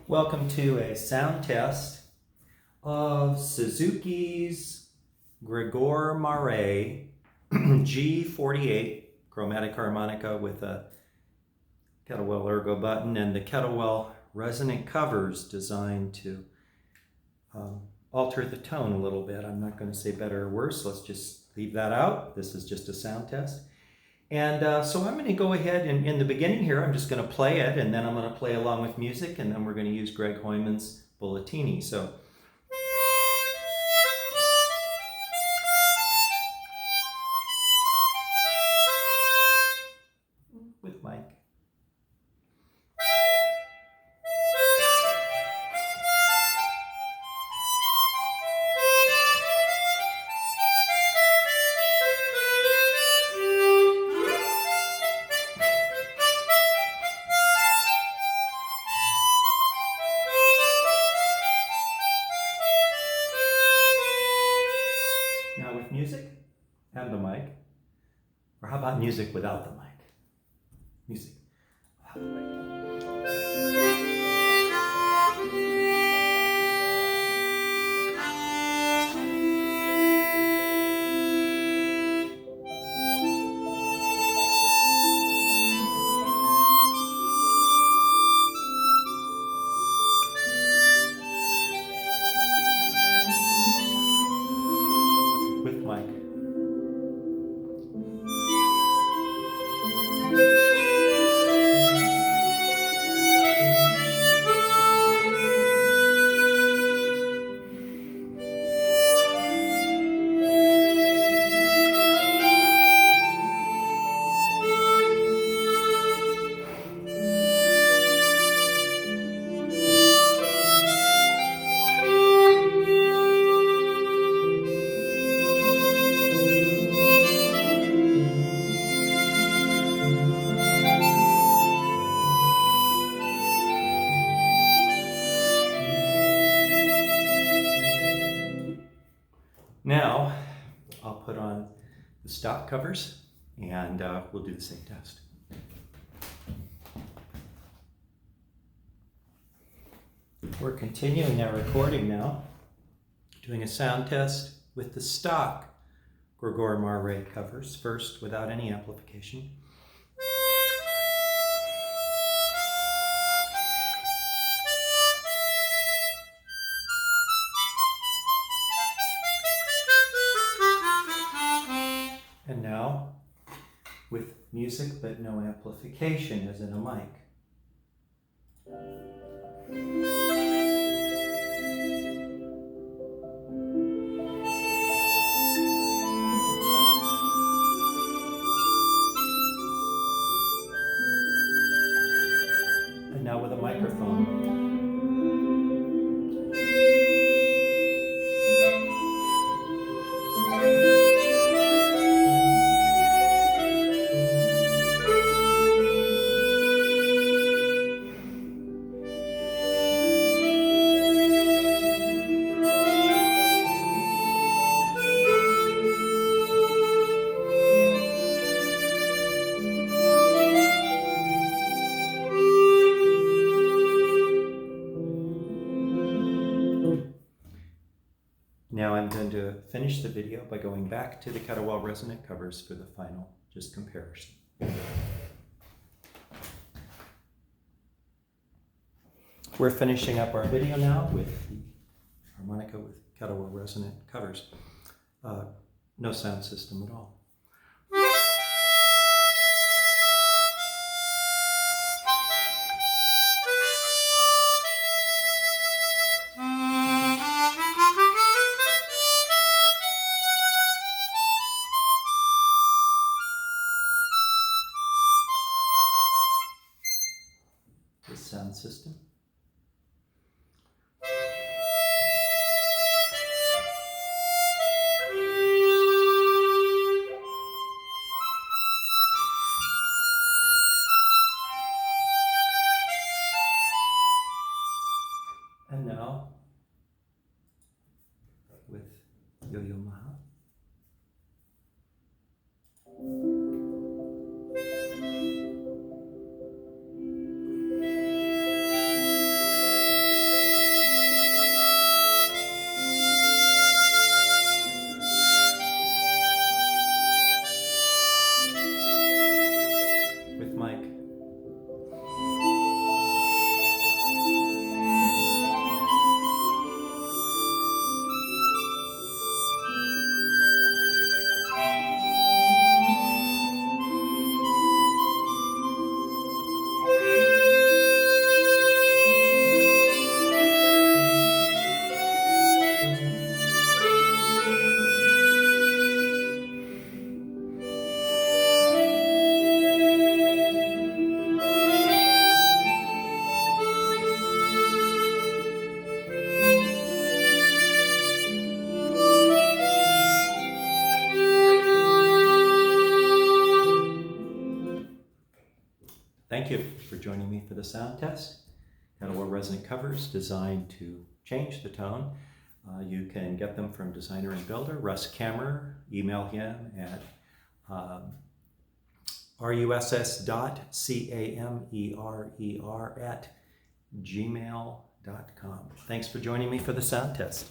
Welcome to a sound test of Suzuki's Gregoire Maret G48 chromatic harmonica with a Kettlewell ergo button and the Kettlewell Resonant Covers designed to alter the tone a little bit. I'm not going to say better or worse. Let's just leave that out. This is just a sound test. And so I'm going to go ahead and in the beginning here, I'm just going to play it, and then I'm going to play along with music, and then we're going to use Greg Hoyman's Bulletini. So. With Mike. Now with music and the mic, or how about music without the mic? Music without the mic. With mic. Now, I'll put on the stock covers and we'll do the same test. We're continuing our recording now, doing a sound test with the stock Gregoire Maret covers, first without any amplification. And now, with music but no amplification, as in a mic. And now with a microphone. Now I'm going to finish the video by going back to the Kettlewell Resonant Covers for the final just comparison. We're finishing up our video now with the harmonica with Kettlewell Resonant Covers. No sound system at all. Sound system. And now with Yo-Yo Ma. sound test. Kettlewell Resonant Covers designed to change the tone. You can get them from designer and builder Russ Kammerer. Email him at russ.camerer@gmail.com. Thanks for joining me for the sound test.